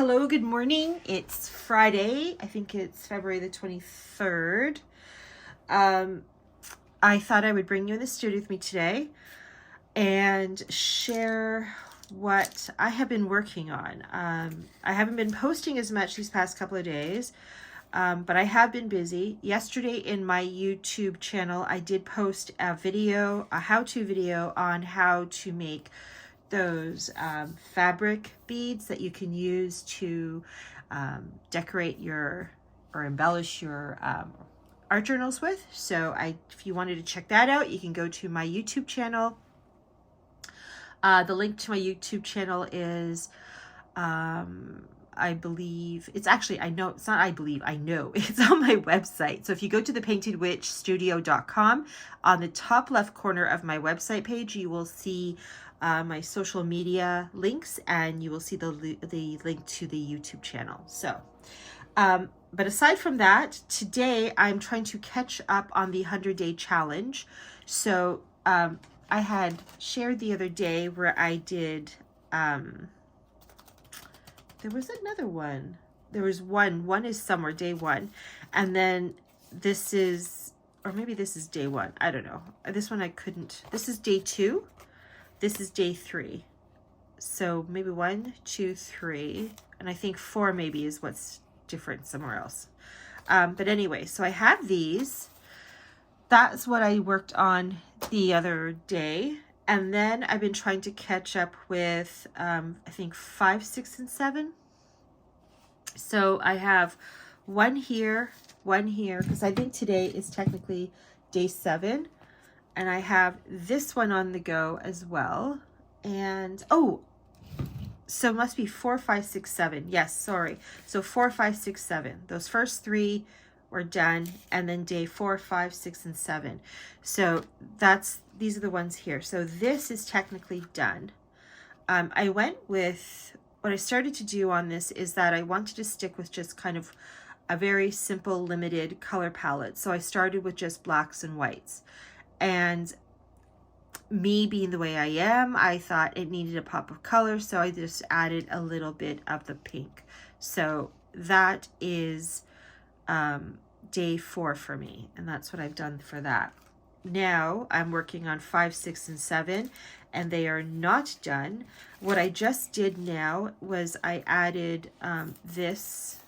Hello, good morning. It's Friday. I think it's February the 23rd. I thought I would bring you in the studio with me today and share what I have been working on. I haven't been posting as much these past couple of days, but I have been busy. Yesterday in my YouTube channel, I did post a video, a how-to video on how to make those fabric beads that you can use to decorate your or embellish your art journals with. So if you wanted to check that out, you can go to my YouTube channel. The link to my YouTube channel is I believe it's actually, I know it's not, I believe, I know it's on my website. So if you go to thepaintedwitchstudio.com, on the top left corner of my website page, you will see my social media links, and you will see the link to the YouTube channel. So, but aside from that, today I'm trying to catch up on the 100-day challenge. So I had shared the other day where I did, there was another one. There was one is somewhere, day one. And then this is, or maybe this is day one. I don't know. This one I couldn't. This is day two. This is day three. So maybe 1, 2, 3. And I think 4 maybe is what's different somewhere else. But anyway, so I have these. That's what I worked on the other day. And then I've been trying to catch up with, I think 5, 6, and 7. So I have one here, because I think today is technically day 7. And I have this one on the go as well. And, oh, so it must be 4, 5, 6, 7. Yes, sorry. So 4, 5, 6, 7. Those first 3 were done, and then day 4, 5, 6, and 7. So these are the ones here. So this is technically done. I went with, what I started to do on this is that I wanted to stick with just kind of a very simple, limited color palette. So I started with just blacks and whites. And me being the way I am, I thought it needed a pop of color, so I just added a little bit of the pink. So that is day 4 for me, and that's what I've done for that. Now I'm working on 5, 6, and 7, and they are not done. What I just did now was I added this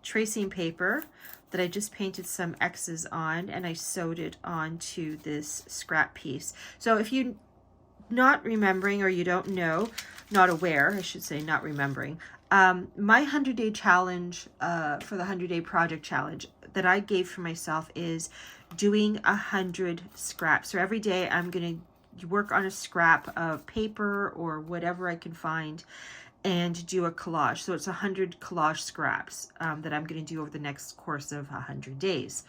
tracing paper that I just painted some X's on, and I sewed it onto this scrap piece. So if you're not remembering, or you don't know, not aware, I should say, not remembering, my 100-day challenge for the 100-day project challenge that I gave for myself is doing 100 scraps. So every day I'm going to work on a scrap of paper or whatever I can find and do a collage. So it's 100 collage scraps that I'm going to do over the next course of 100 days.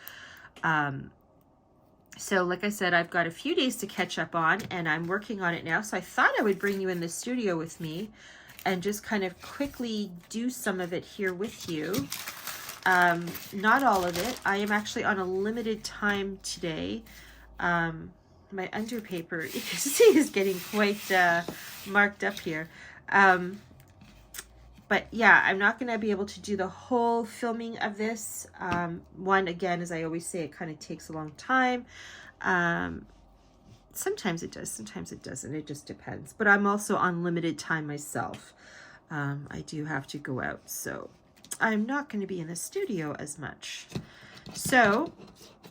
So like I said, I've got a few days to catch up on, and I'm working on it now. So I thought I would bring you in the studio with me and just kind of quickly do some of it here with you. Not all of it. I am actually on a limited time today. My underpaper, you can see, is getting quite marked up here. But yeah, I'm not going to be able to do the whole filming of this. One, again, as I always say, it kind of takes a long time. Sometimes it does, sometimes it doesn't. It just depends. But I'm also on limited time myself. I do have to go out, so I'm not going to be in the studio as much. So,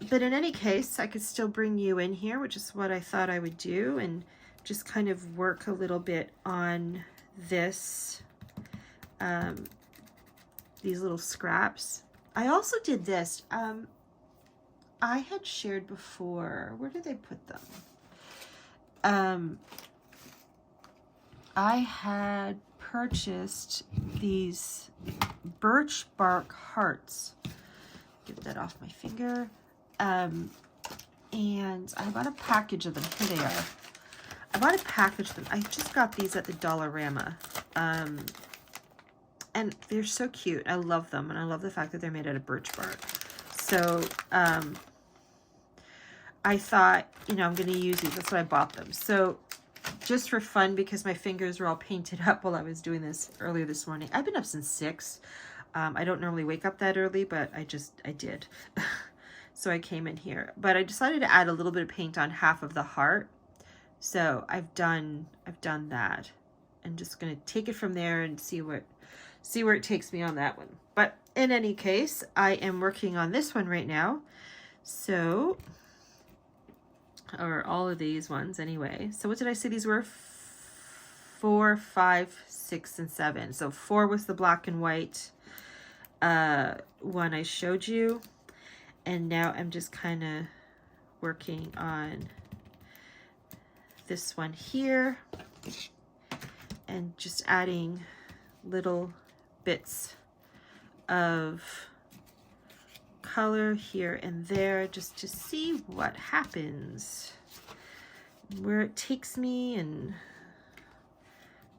but in any case, I could still bring you in here, which is what I thought I would do, and just kind of work a little bit on this. These little scraps. I also did this. I had shared before. Where did I put them? I had purchased these birch bark hearts. Get that off my finger. And I bought a package of them. Here they are. I bought a package of them. I just got these at the Dollarama. And they're so cute. I love them. And I love the fact that they're made out of birch bark. So I thought, you know, I'm going to use these. That's why I bought them. So just for fun, because my fingers were all painted up while I was doing this earlier this morning. I've been up since 6. I don't normally wake up that early, but I did. So I came in here, but I decided to add a little bit of paint on half of the heart. So I've done that. I'm just going to take it from there and see where it takes me on that one. But in any case, I am working on this one right now. So, or all of these ones anyway. So what did I say these were? 4, 5, 6, and 7. So 4 was the black and white one I showed you. And now I'm just kind of working on this one here and just adding little bits of color here and there just to see what happens, where it takes me and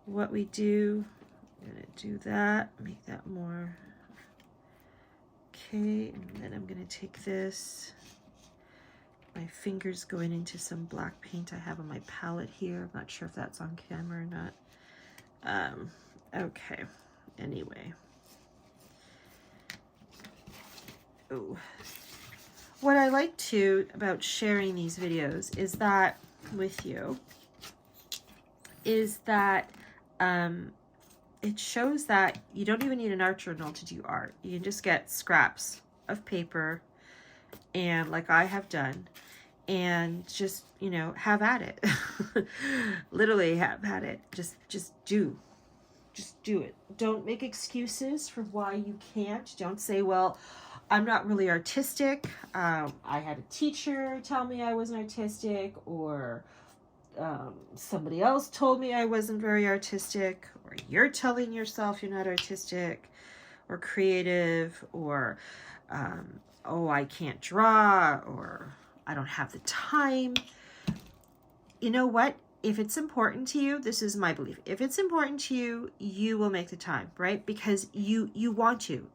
what we do. I'm gonna do that, make that more okay, and then I'm gonna take this, my fingers going into some black paint I have on my palette here. I'm not sure if that's on camera or not. Okay, anyway. Oh, what I like to about sharing these videos is that with you is that it shows that you don't even need an art journal to do art. You can just get scraps of paper and like I have done and just, you know, have at it. Literally have at it. Just do it. Don't make excuses for why you can't. Don't say, well, I'm not really artistic. I had a teacher tell me I wasn't artistic, or somebody else told me I wasn't very artistic, or you're telling yourself you're not artistic or creative, or oh, I can't draw, or I don't have the time. You know what? If it's important to you, this is my belief. If it's important to you, you will make the time, right? Because you want to.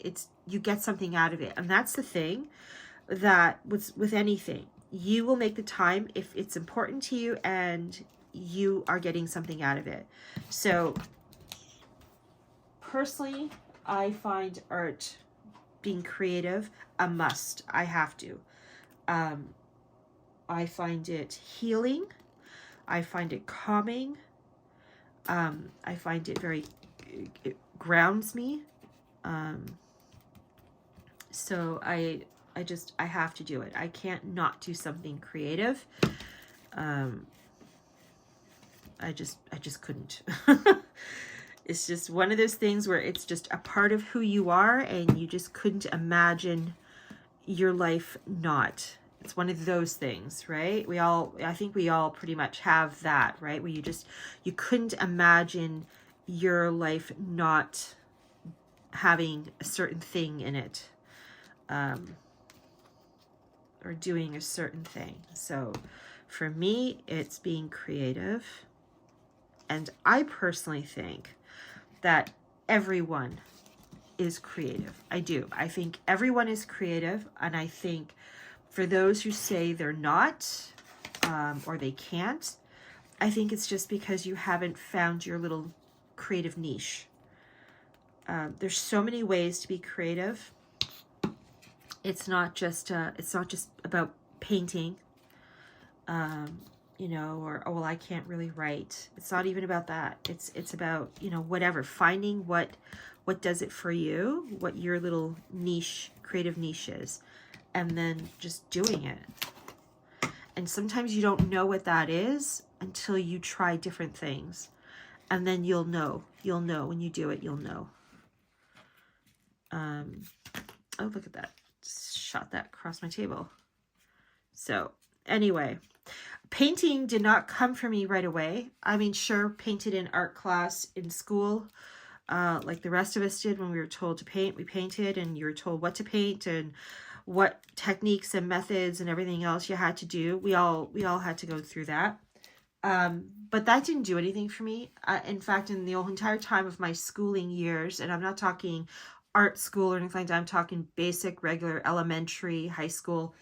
You get something out of it. And that's the thing that with anything, you will make the time if it's important to you and you are getting something out of it. So personally, I find art, being creative, a must. I have to. I find it healing. I find it calming. I find it it grounds me. So I have to do it. I can't not do something creative. I just couldn't. It's just one of those things where it's just a part of who you are and you just couldn't imagine your life not. It's one of those things, right? I think we all pretty much have that, right? Where you couldn't imagine your life not having a certain thing in it, or doing a certain thing. So for me, it's being creative. And I personally think that everyone is creative. I do. I think everyone is creative. And I think for those who say they're not, or they can't, I think it's just because you haven't found your little creative niche. There's so many ways to be creative. It's not just about painting, you know, or, oh, well, I can't really write. It's not even about that. It's about, you know, whatever, finding what does it for you, what your little niche, creative niche is, and then just doing it. And sometimes you don't know what that is until you try different things. And then you'll know when you do it, you'll know. Oh, look at that. Shot that across my table. So anyway, painting did not come for me right away. I mean, sure, painted in art class in school, like the rest of us did when we were told to paint. We painted, and you were told what to paint and what techniques and methods and everything else you had to do. We all had to go through that. But that didn't do anything for me. In fact, in the whole entire time of my schooling years, and I'm not talking art school or anything like that, I'm talking basic, regular, elementary, high school,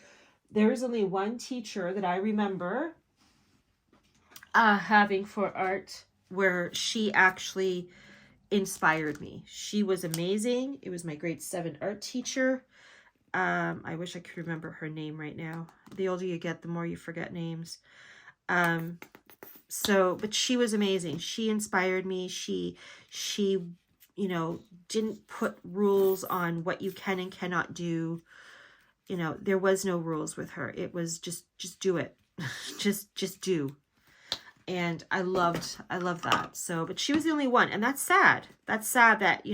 there was only one teacher that I remember having for art, where she actually inspired me. She was amazing. It was my grade 7 art teacher. I wish I could remember her name right now. The older you get, the more you forget names. But she was amazing. She inspired me. She, didn't put rules on what you can and cannot do. There was no rules with her. It was just do it. just do. And I loved that. So, but she was the only one. And that's sad. That's sad that,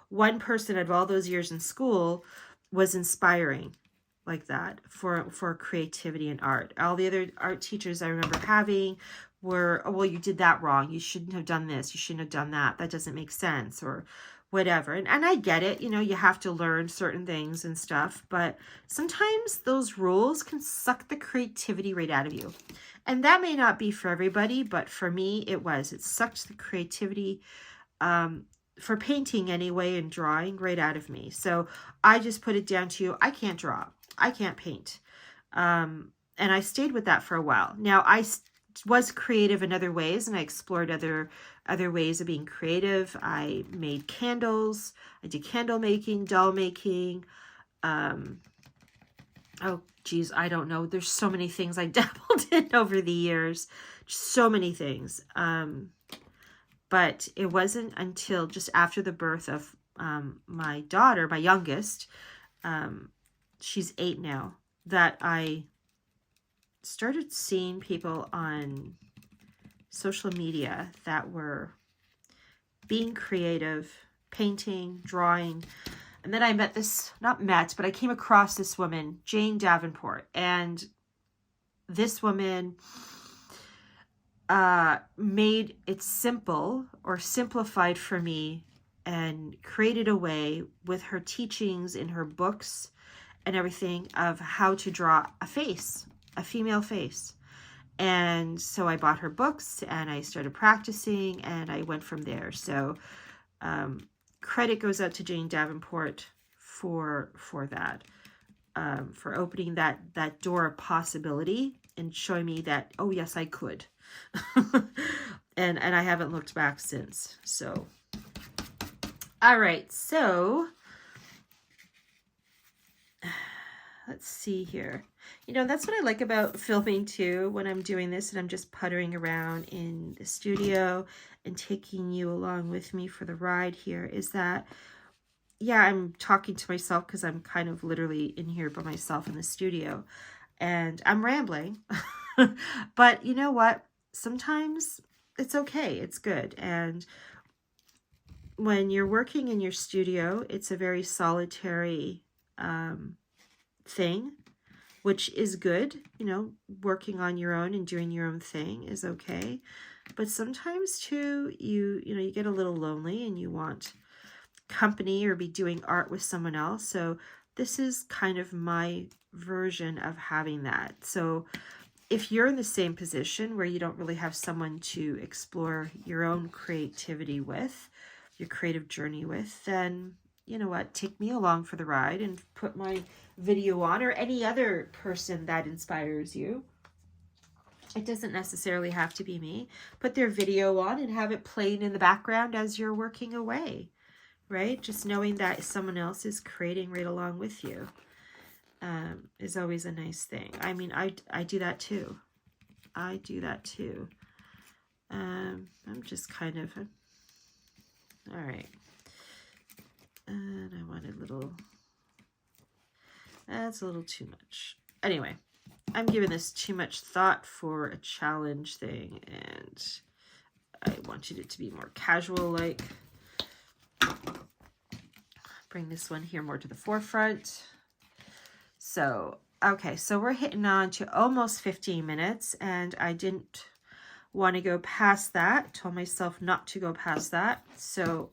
one person out of all those years in school was inspiring like that for creativity and art. All the other art teachers I remember having were, oh, well, you did that wrong. You shouldn't have done this. You shouldn't have done that. That doesn't make sense, or whatever. And I get it. You have to learn certain things and stuff, but sometimes those rules can suck the creativity right out of you. And that may not be for everybody, but for me, it was. It sucked the creativity, for painting anyway, and drawing right out of me. So I just put it down to, I can't draw. I can't paint. And I stayed with that for a while. Now, I was creative in other ways, and I explored other ways of being creative. I made candles. I did candle making, doll making. Oh, geez, I don't know. There's so many things I dabbled in over the years. So many things. But it wasn't until just after the birth of my daughter, my youngest, she's 8 now, that I started seeing people on social media that were being creative, painting, drawing. And then I but I came across this woman, Jane Davenport. And this woman made it simple, or simplified for me, and created a way with her teachings in her books and everything of how to draw a face, a female face. And so I bought her books and I started practicing, and I went from there. So credit goes out to Jane Davenport for that, for opening that door of possibility and showing me that, oh yes, I could. and I haven't looked back since. So, all right. So let's see here. That's what I like about filming too, when I'm doing this and I'm just puttering around in the studio and taking you along with me for the ride here, is that, yeah, I'm talking to myself because I'm kind of literally in here by myself in the studio, and I'm rambling. But you know what? Sometimes it's okay. It's good. And when you're working in your studio, it's a very solitary thing, which is good. Working on your own and doing your own thing is okay. But sometimes too, you get a little lonely and you want company or be doing art with someone else. So this is kind of my version of having that. So if you're in the same position where you don't really have someone to explore your own creativity with, your creative journey with, then you know what, take me along for the ride and put my video on, or any other person that inspires you. It doesn't necessarily have to be me. Put their video on and have it playing in the background as you're working away, right? Just knowing that someone else is creating right along with you is always a nice thing. I mean, I do that too. I do that too. I'm just kind of, all right. And I want a little, that's a little too much. Anyway, I'm giving this too much thought for a challenge thing, and I wanted it to be more casual, like. Bring this one here more to the forefront. So, okay, so we're hitting on to almost 15 minutes, and I didn't want to go past that. I told myself not to go past that. So,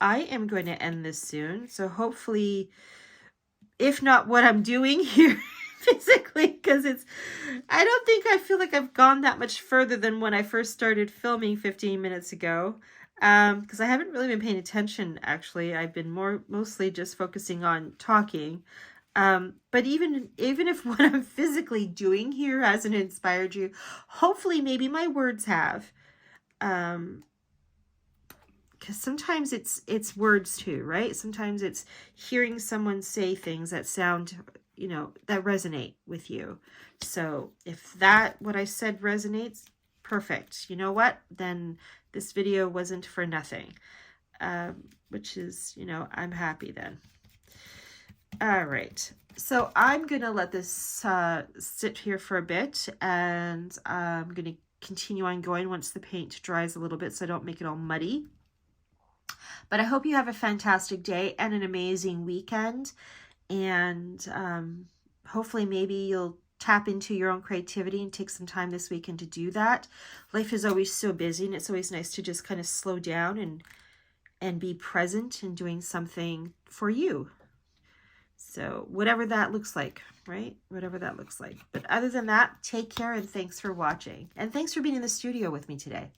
I am going to end this soon. So hopefully, if not what I'm doing here physically, because I feel like I've gone that much further than when I first started filming 15 minutes ago. Because I haven't really been paying attention, actually. I've been mostly just focusing on talking. But even if what I'm physically doing here hasn't inspired you, hopefully maybe my words have. Because sometimes it's words too, right? Sometimes it's hearing someone say things that sound, that resonate with you. So if what I said resonates, perfect. You know what? Then this video wasn't for nothing. Which is, I'm happy then. All right. So I'm going to let this sit here for a bit, and I'm going to continue on going once the paint dries a little bit so I don't make it all muddy. But I hope you have a fantastic day and an amazing weekend. And hopefully maybe you'll tap into your own creativity and take some time this weekend to do that. Life is always so busy, and it's always nice to just kind of slow down and be present and doing something for you. So whatever that looks like, right? Whatever that looks like. But other than that, take care and thanks for watching. And thanks for being in the studio with me today.